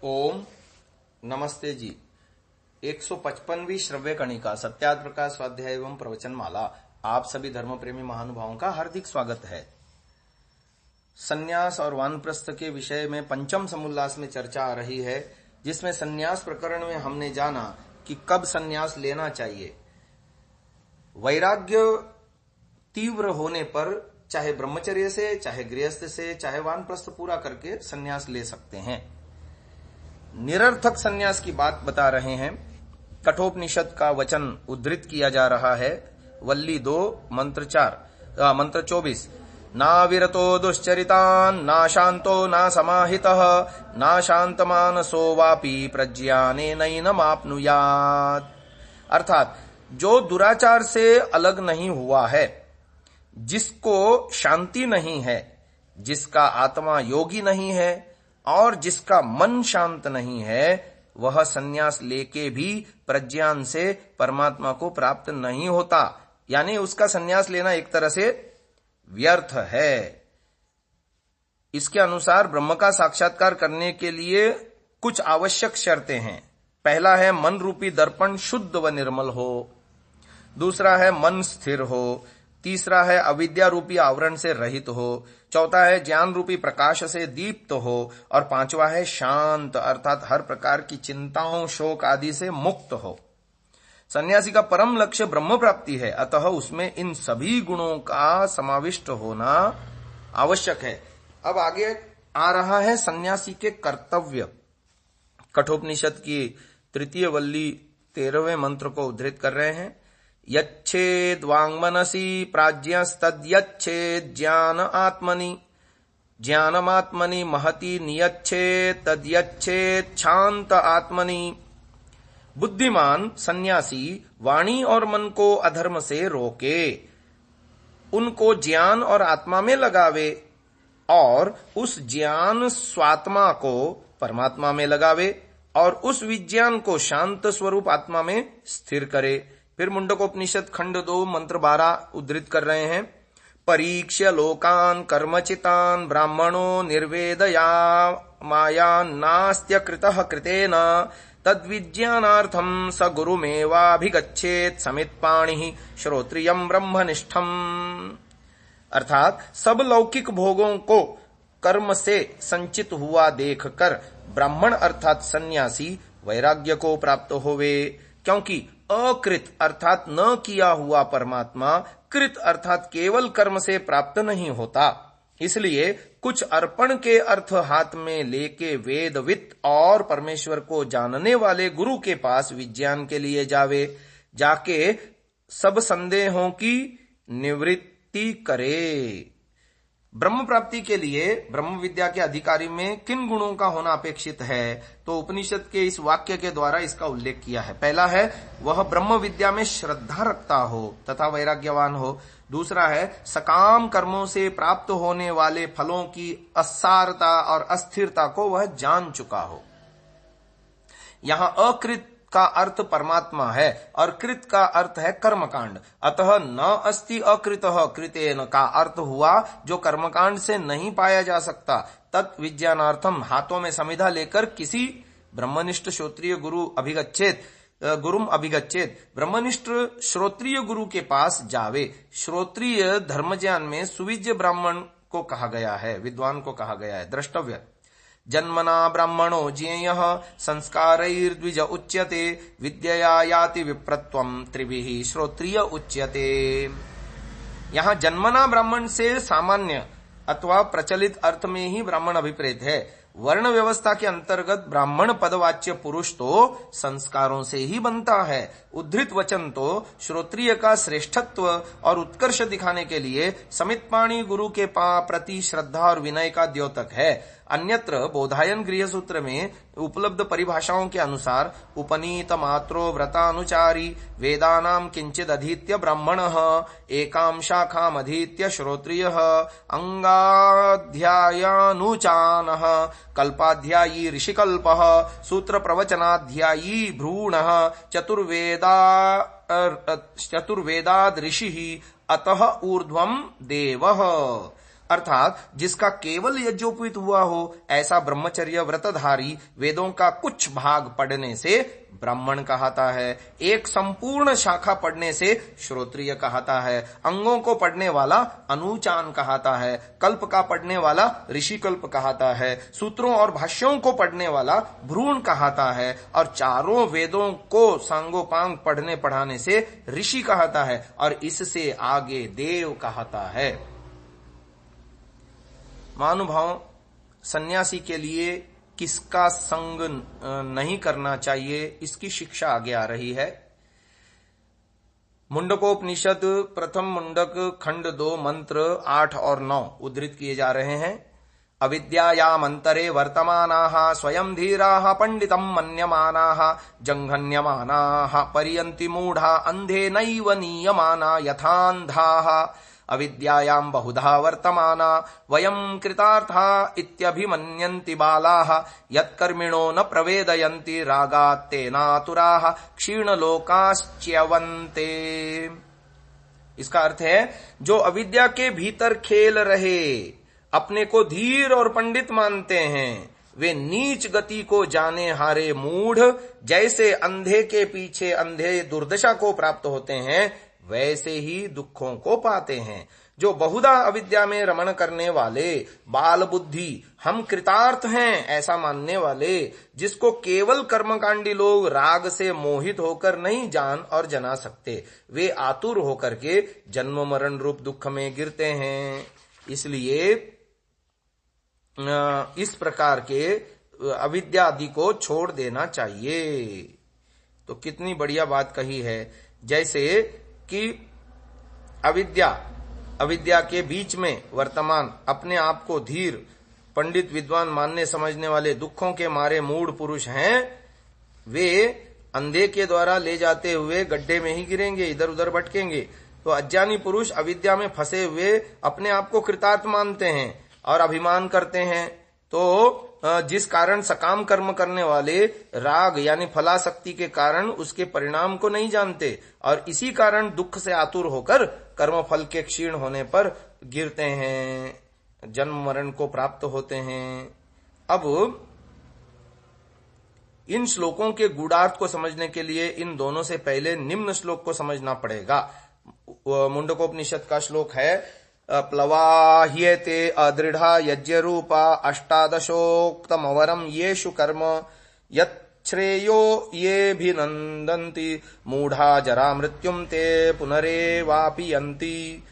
ओम नमस्ते जी। 155वीं श्रव्य कणिका सत्यार्थ प्रकाश स्वाध्याय एवं प्रवचन माला आप सभी धर्म प्रेमी महानुभावों का हार्दिक स्वागत है। संन्यास और वानप्रस्थ के विषय में पंचम समुल्लास में चर्चा आ रही है, जिसमें संन्यास प्रकरण में हमने जाना कि कब संन्यास लेना चाहिए। वैराग्य तीव्र होने पर चाहे ब्रह्मचर्य से, चाहे गृहस्थ से, चाहे वानप्रस्थ पूरा करके संन्यास ले सकते हैं। निरर्थक संन्यास की बात बता रहे हैं। कठोपनिषद का वचन उद्धृत किया जा रहा है। वल्ली 2 मंत्र 24। ना विरतो दुश्चरितान् ना शांतो ना समाहितः ना शांतमानसो वापि प्रज्ञानेनैनमाप्नुयात्। अर्थात जो दुराचार से अलग नहीं हुआ है, जिसको शांति नहीं है, जिसका आत्मा योगी नहीं है और जिसका मन शांत नहीं है, वह संन्यास लेके भी प्रज्ञान से परमात्मा को प्राप्त नहीं होता। यानी उसका संन्यास लेना एक तरह से व्यर्थ है। इसके अनुसार ब्रह्म का साक्षात्कार करने के लिए कुछ आवश्यक शर्तें हैं। पहला है मन रूपी दर्पण शुद्ध व निर्मल हो। दूसरा है मन स्थिर हो। तीसरा है अविद्या रूपी आवरण से रहित हो। चौथा है ज्ञान रूपी प्रकाश से दीप्त हो। और पांचवा है शांत, अर्थात हर प्रकार की चिंताओं, शोक आदि से मुक्त हो। सन्यासी का परम लक्ष्य ब्रह्म प्राप्ति है, अतः उसमें इन सभी गुणों का समाविष्ट होना आवश्यक है। अब आगे आ रहा है सन्यासी के कर्तव्य। कठोपनिषद की 3 वल्ली 13वें मंत्र को उद्धृत कर रहे हैं। यच्छेद वाङ्मनसि प्राज्ञस्तद्यच्छेद ज्ञान आत्मनि ज्ञानमात्मनि महति नियच्छेद तद्यच्छेद शांत आत्मनि। बुद्धिमान सन्यासी वाणी और मन को अधर्म से रोके, उनको ज्ञान और आत्मा में लगावे और उस ज्ञान स्वात्मा को परमात्मा में लगावे और उस विज्ञान को शांत स्वरूप आत्मा में स्थिर करे। फिर मुंडकोपनिषद खंड 2 मंत्र 12 उद्धृत कर रहे हैं। परीक्ष्य लोकान कर्मचितान ब्राह्मणो निर्वेदया माया नास्त्य कृतः कृतेन तद्विज्ञानार्थम स गुरुमेवाभिगच्छेत् समित्पाणिः श्रोत्रियं ब्रह्मनिष्ठम्। अर्थात सब लौकिक भोगों को कर्म से संचित हुआ देखकर ब्राह्मण अर्थात सन्यासी वैराग्य को प्राप्त होवे, क्योंकि अकृत अर्थात न किया हुआ परमात्मा कृत अर्थात केवल कर्म से प्राप्त नहीं होता। इसलिए कुछ अर्पण के अर्थ हाथ में लेके वेदवित और परमेश्वर को जानने वाले गुरु के पास विज्ञान के लिए जावे, जाके सब संदेहों की निवृत्ति करे। ब्रह्म प्राप्ति के लिए ब्रह्म विद्या के अधिकारी में किन गुणों का होना अपेक्षित है, तो उपनिषद के इस वाक्य के द्वारा इसका उल्लेख किया है। पहला है वह ब्रह्म विद्या में श्रद्धा रखता हो तथा वैराग्यवान हो। दूसरा है सकाम कर्मों से प्राप्त होने वाले फलों की असारता और अस्थिरता को वह जान चुका हो। यहां अकृत का अर्थ परमात्मा है और कृत का अर्थ है कर्मकांड। अतः न अस्ति अकृतः कृतेन का अर्थ हुआ जो कर्मकांड से नहीं पाया जा सकता। तत् विज्ञानार्थम हाथों में समिधा लेकर किसी ब्रह्मनिष्ठ श्रोत्रिय गुरुम अभिगच्छेत ब्रह्मनिष्ठ श्रोत्रिय गुरु के पास जावे। श्रोत्रिय धर्म ज्ञान में सुविज्ञ ब्राह्मण को कहा गया है, विद्वान को कहा गया है। द्रष्टव्य जन्मना ब्राह्मणो ज्ञेयः संस्कारैर्द्विज उच्यते विद्यया याति विप्रत्वम् त्रिभिः श्रोत्रिय उच्यते। यहाँ जन्मना ब्राह्मण से सामान्य अथवा प्रचलित अर्थ में ही ब्राह्मण अभिप्रेत है। वर्ण व्यवस्था के अंतर्गत ब्राह्मण पदवाच्य पुरुष तो संस्कारों से ही बनता है। उद्धृत वचन तो श्रोत्रिय का श्रेष्ठत्व और उत्कर्ष दिखाने के लिए समित्पाणी गुरु के प्रति श्रद्धा और विनय का द्योतक है। अन्यत्र बोधायन गृह सूत्र में उपलब्ध परिभाषाओं के अनुसार उपनीत मात्रो व्रतानुचारी वेदानाम किंचिद अधीत्य ब्राह्मणः एकाम शाखाम अधीत्य श्रोत्रियः अंगाध्यायानुचानः कल्पाध्यायी ऋषिकल्पः सूत्र प्रवचनाध्यायी भ्रूणः चतुर्वेदाद ऋषिः अतः ऊर्ध्वं देवः। अर्थात जिसका केवल यज्ञोपवीत हुआ हो ऐसा ब्रह्मचर्य व्रतधारी वेदों का कुछ भाग पढ़ने से ब्राह्मण कहता है, एक संपूर्ण शाखा पढ़ने से श्रोत्रिय कहता है, अंगों को पढ़ने वाला अनुचान कहता है, कल्प का पढ़ने वाला ऋषि कल्प कहता है, सूत्रों और भाष्यों को पढ़ने वाला भ्रूण कहता है, और चारों वेदों को सांगोपांग पढ़ने पढ़ाने से ऋषि कहता है, और इससे आगे देव कहता है। महानुभाव, सन्यासी के लिए किसका संग नहीं करना चाहिए, इसकी शिक्षा आगे आ रही है। मुंडकोपनिषद प्रथम मुंडक खंड 2 मंत्र 8 और 9 उद्धृत किए जा रहे हैं। अविद्यायामन्तरे वर्तमानाः स्वयं धीराः पंडितम् मन्यमानाः जंघन्यमानाः पर्यन्ति मूढ़ा अंधे नैव नीयमाना यथान्धाः अविद्यायां बहुधा वर्तमाना वयं कृतार्था इत्यभिमन्यन्ति बालाः यत्कर्मिणो न प्रवेदयन्ति रागात्तेनातुराः क्षीणलोकाश्च्यवन्ते। इसका अर्थ है, जो अविद्या के भीतर खेल रहे, अपने को धीर और पंडित मानते हैं, वे नीच गति को जाने हारे मूढ़ जैसे अंधे के पीछे अंधे दुर्दशा को प्राप्त होते हैं, वैसे ही दुखों को पाते हैं। जो बहुधा अविद्या में रमण करने वाले, बाल बुद्धि, हम कृतार्थ हैं ऐसा मानने वाले, जिसको केवल कर्मकांडी लोग राग से मोहित होकर नहीं जान और जना सकते, वे आतुर होकर के जन्म मरण रूप दुख में गिरते हैं। इसलिए इस प्रकार के अविद्या आदि को छोड़ देना चाहिए। तो कितनी बढ़िया बात कही है, जैसे कि अविद्या के बीच में वर्तमान अपने आप को धीर पंडित विद्वान मानने समझने वाले दुखों के मारे मूढ़ पुरुष हैं, वे अंधे के द्वारा ले जाते हुए गड्ढे में ही गिरेंगे, इधर उधर भटकेंगे। तो अज्ञानी पुरुष अविद्या में फंसे हुए अपने आप को कृतार्थ मानते हैं और अभिमान करते हैं। तो जिस कारण सकाम कर्म करने वाले राग यानी फलाशक्ति के कारण उसके परिणाम को नहीं जानते, और इसी कारण दुख से आतुर होकर कर्म फल के क्षीण होने पर गिरते हैं, जन्म मरण को प्राप्त होते हैं। अब इन श्लोकों के गूढ़ार्थ को समझने के लिए इन दोनों से पहले निम्न श्लोक को समझना पड़ेगा। मुंडकोपनिषद का श्लोक है, प्लवाह्येते अदृढ़ा यज्ञ रूपा अष्टादशोक्तमवरम येषु कर्म यच्छ्रेयो येभिनन्दन्ति मूढ़ा जरा मृत्युम ते पुनरेवापि यन्ति।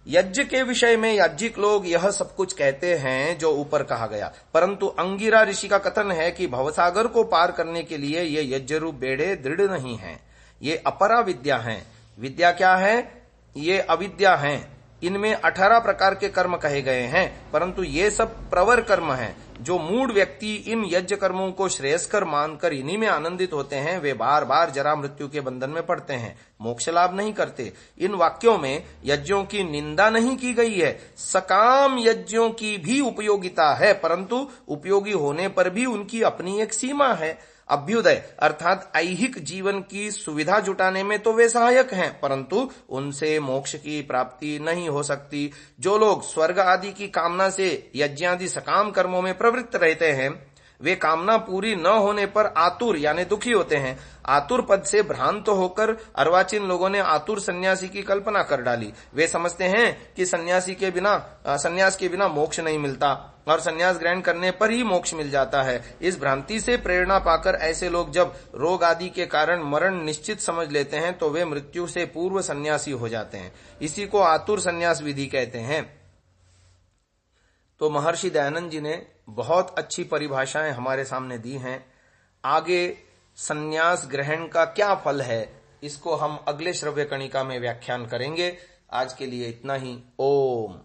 यज्ञ के विषय में याज्ञिक लोग यह सब कुछ कहते हैं जो ऊपर कहा गया, परंतु अंगिरा ऋषि का कथन है कि भवसागर को पार करने के लिए ये यज्ञ रूप बेड़े दृढ़ नहीं हैं, ये अपरा विद्या हैं। विद्या क्या है? ये अविद्या हैं। इनमें 18 प्रकार के कर्म कहे गए हैं, परंतु ये सब प्रवर कर्म हैं। जो मूढ़ व्यक्ति इन यज्ञ कर्मों को श्रेयस्कर मानकर इन्हीं में आनंदित होते हैं, वे बार बार जरा मृत्यु के बंधन में पड़ते हैं, मोक्ष लाभ नहीं करते। इन वाक्यों में यज्ञों की निंदा नहीं की गई है, सकाम यज्ञों की भी उपयोगिता है, परंतु उपयोगी होने पर भी उनकी अपनी एक सीमा है। अभ्युदय अर्थात ऐहिक जीवन की सुविधा जुटाने में तो वे सहायक हैं, परंतु उनसे मोक्ष की प्राप्ति नहीं हो सकती। जो लोग स्वर्ग आदि की कामना से यज्ञादि सकाम कर्मों में प्रवृत्त रहते हैं, वे कामना पूरी न होने पर आतुर यानी दुखी होते हैं। आतुर पद से भ्रांत होकर अर्वाचीन लोगों ने आतुर सन्यासी की कल्पना कर डाली। वे समझते हैं कि सन्यास के बिना मोक्ष नहीं मिलता और सन्यास ग्रहण करने पर ही मोक्ष मिल जाता है। इस भ्रांति से प्रेरणा पाकर ऐसे लोग जब रोग आदि के कारण मरण निश्चित समझ लेते हैं, तो वे मृत्यु से पूर्व सन्यासी हो जाते हैं। इसी को आतुर सन्यास विधि कहते हैं। तो महर्षि दयानंद जी ने बहुत अच्छी परिभाषाएं हमारे सामने दी हैं। आगे सन्यास ग्रहण का क्या फल है, इसको हम अगले श्रव्य कणिका में व्याख्यान करेंगे। आज के लिए इतना ही। ओम।